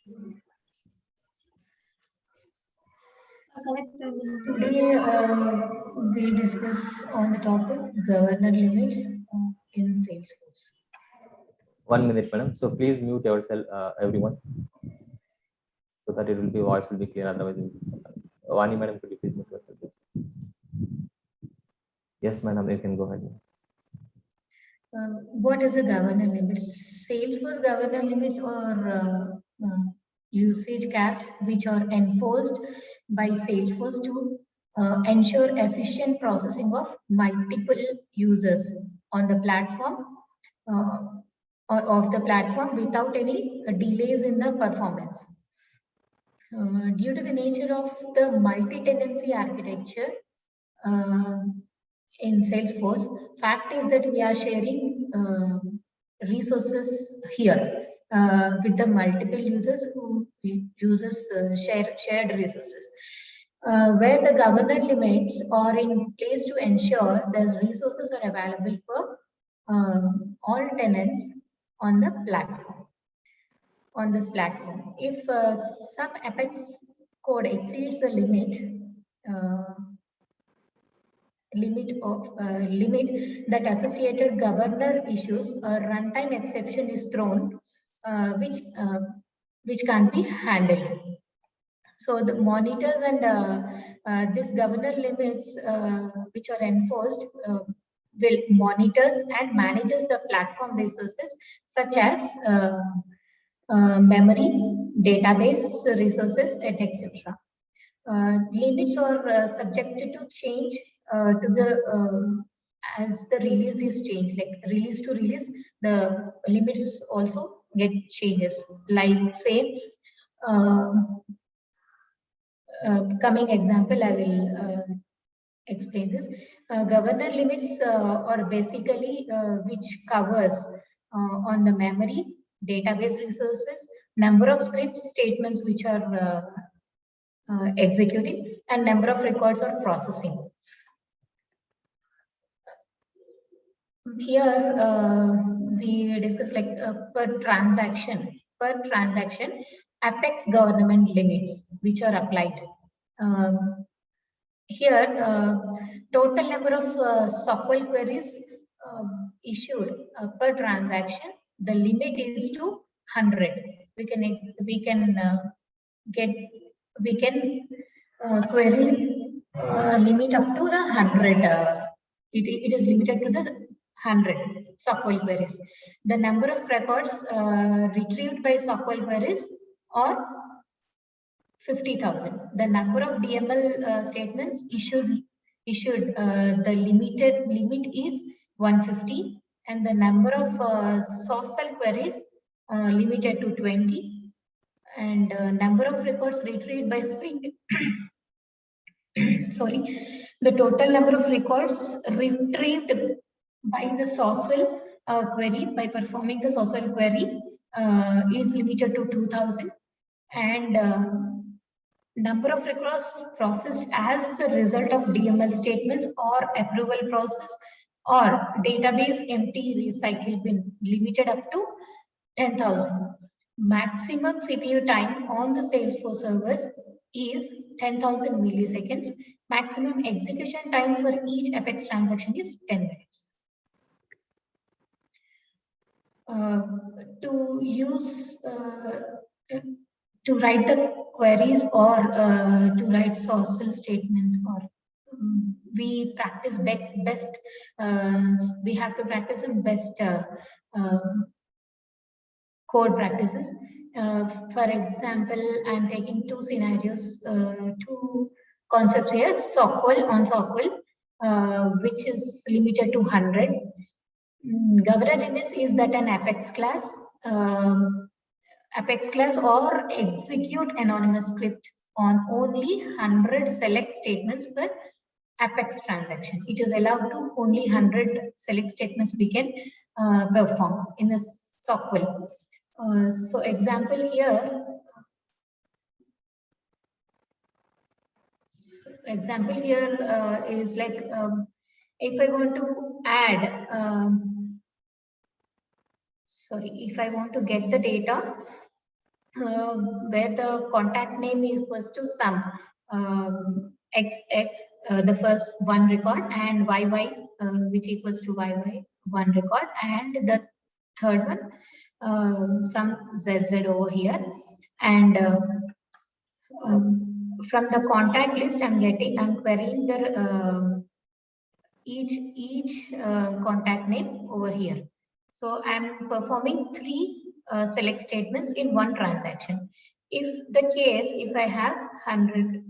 Today we discuss on the topic governor limits in Salesforce. 1 minute, madam. So please mute yourself, everyone, so that it will be voice will be clear. Otherwise, Vani, madam, could you please mute yourself? Yes, madam, you can go ahead. What is a governor limits? Salesforce governor limits are usage caps which are enforced by Salesforce to ensure efficient processing of multiple users on the platform or of the platform without any delays in the performance. Due to the nature of the multi-tenancy architecture in Salesforce, fact is that we are sharing resources here with the multiple users who uses shared resources. Where the governor limits are in place to ensure the resources are available for all tenants on the platform. On this platform, if some Apex code exceeds the limit that associated governor issues, a runtime exception is thrown, which can be handled. So the monitors and this governor limits which are enforced will monitors and manages the platform resources such as memory, database resources, and etc. Limits are subjected to change to the as the release is changed, like release to release, the limits also get changes. Like say, coming example, I will explain this. Governor limits are basically which covers on the memory, database resources, number of script statements which are executing, and number of records or processing. Here we discuss like per transaction, Apex government limits which are applied. Here total number of SOQL queries issued per transaction, the limit is to 100. We can query limit up to the 100. It is limited to the 100 SOQL queries. The number of records retrieved by SOQL queries are 50,000. The number of DML statements issued the limit is 150, and the number of SOQL queries limited to 20, and number of records retrieved by sorry, the total number of records retrieved by the SOQL query by performing the SOQL query is limited to 2000, and number of records processed as the result of DML statements or approval process or database empty recycle bin limited up to 10,000. Maximum CPU time on the Salesforce servers is 10,000 milliseconds. Maximum execution time for each Apex transaction is 10 minutes. To use to write the queries or to write SOQL statements, or we practice best. We have to practice some best code practices. For example, I'm taking two scenarios, two concepts here: SOQL on SOQL, which is limited to 100. Governor limits is that an Apex class or execute anonymous script on only 100 select statements per Apex transaction. It is allowed to only 100 select statements we can perform in a SOQL. So example here. Example here is like if I want to add. Sorry, if I want to get the data where the contact name is equals to sum XX, the first one record, and YY, which equals to YY one record, and the third one some ZZ over here, and from the contact list I'm querying the each contact name over here. So I'm performing three select statements in one transaction. If I have 100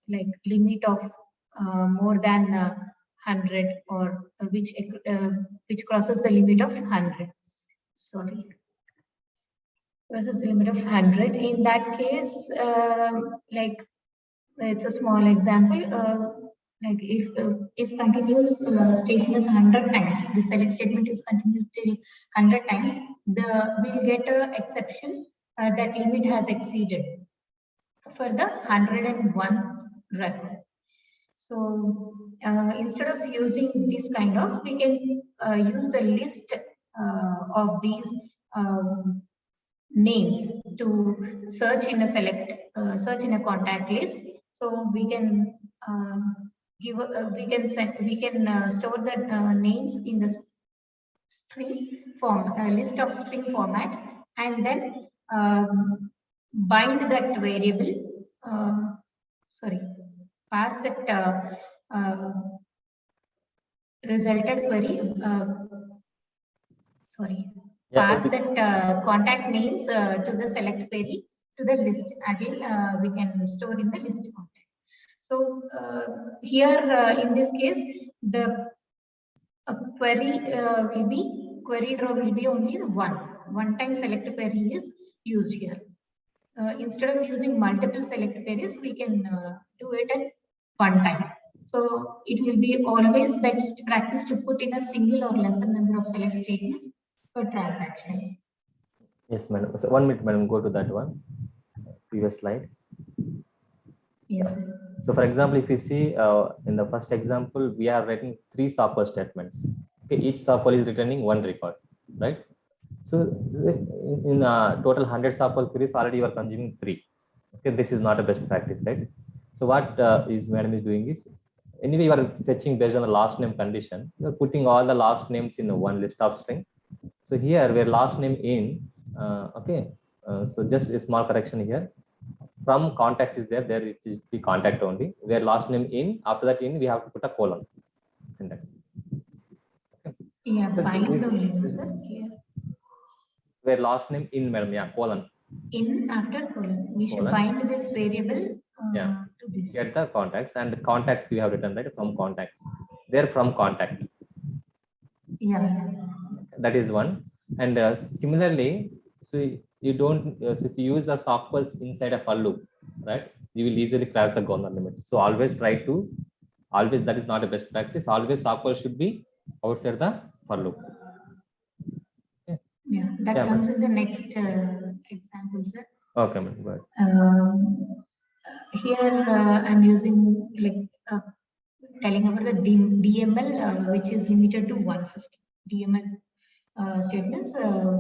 like limit of more than 100, or which crosses the limit of 100, sorry, crosses the limit of 100, in that case, like it's a small example. Like if continuous statements 100 times, the select statement is continuous till 100 times, we'll get a exception that limit has exceeded for the 101 record. So instead of using this kind of, we can use the list of these names to search in a search in a contact list. So we can we can store the names in the string form, list of string format, and then bind that variable, sorry, pass that resulted query, sorry, pass that contact names to the select query to the list. Again, we can store in the list contact. So here in this case, the query will be query row will be only one time select query is used here. Instead of using multiple select queries, we can do it at one time. So it will be always best practice to put in a single or lesser number of select statements per transaction. Yes, madam. So 1 minute, madam. Go to that one. Previous slide. Yes. So, for example, if you see in the first example, we are writing 3 SOQL statements. Okay, each SOQL is returning 1 record, right? So, in total 100 SOQL queries, already you are consuming 3. Okay, this is not a best practice, right? So, what is madam is doing is, anyway, you are fetching based on the last name condition. You are putting all the last names in one list of string. So here, where last name in, okay. So just a small correction here. From contacts is there it is the contact only. Where last name in, after that in, we have to put a colon syntax. Okay. Yeah, find the window, sir. Here. Where last name in, madam, yeah, colon. In after colon, we should bind this variable to this. Get the contacts, and the contacts we have written, right, from contacts. They're from contact. Yeah. That is one. And similarly, so you don't, so if you use the SOQLs inside a for loop, right, you will easily cross the governor limit. So always try to, that is not a best practice. Always SOQL should be outside the for loop. Okay. Yeah, that comes in the next example, sir. Okay, ma'am, go ahead. Here I'm using like telling about the DML, which is limited to 150. DML statements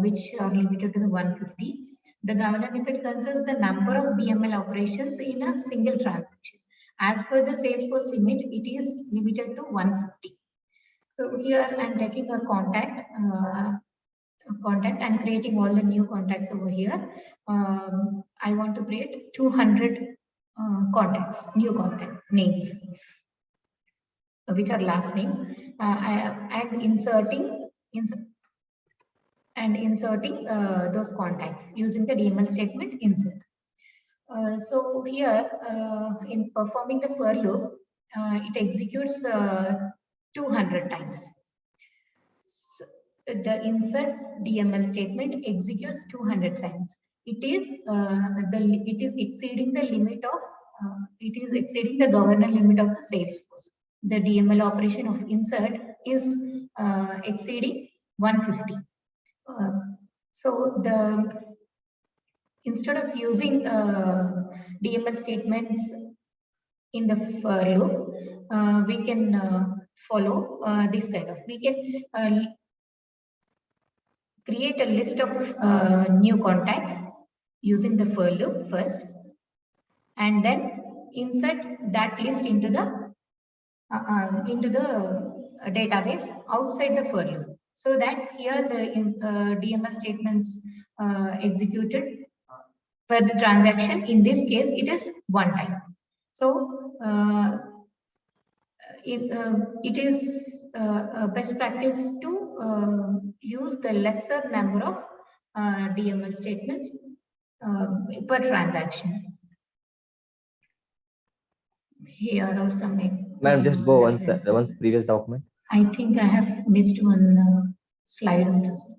which are limited to the 150. The governor limit considers the number of DML operations in a single transaction. As per the Salesforce limit, it is limited to 150. So here I'm taking a contact and creating all the new contacts over here. I want to create 200 contacts, new contact names, which are last name, and inserting those contacts using the DML statement insert. So here, in performing the for loop, it executes 200 times. So the insert DML statement executes 200 times. It is exceeding the limit of the governor limit of the Salesforce. The DML operation of insert is exceeding 150. So instead of using DML statements in the for loop, we can follow this kind of. We can create a list of new contacts using the for loop first, and then insert that list into the database outside the for loop, so that here the DMS statements executed per the transaction. In this case, it is one time. So it is a best practice to use the lesser number of DMS statements per transaction. Here are some Madam, just go once references. the once previous document. I think I have missed one slide also.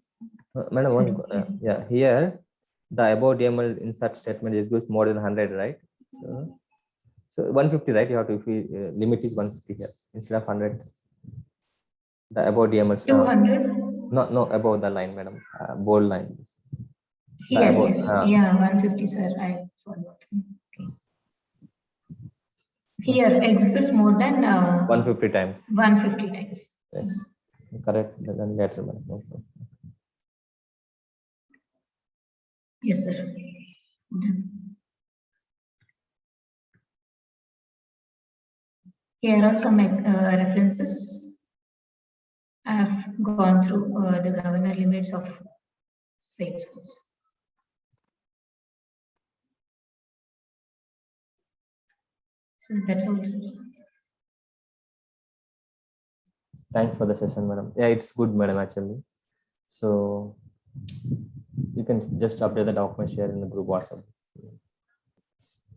Madam, Sorry. yeah, here the above DML insert statement is goes more than 100, right? So 150, right? You have to, if we limit is 150 here instead of 100. The above DML. 200. No, above the line, madam. Bold line. Here, above, yeah, 150, sir. I forgot. Okay. Here executes more than 150 times. 150 times. Yes, correct. Then later, madam. Okay. Yes, sir. Here are some references. I have gone through the governor limits of Salesforce. So that's also. Thanks for the session, madam. Yeah, it's good, madam, actually. So you can just update the document, share in the group WhatsApp.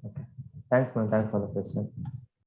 Okay. Thanks, madam. Thanks for the session.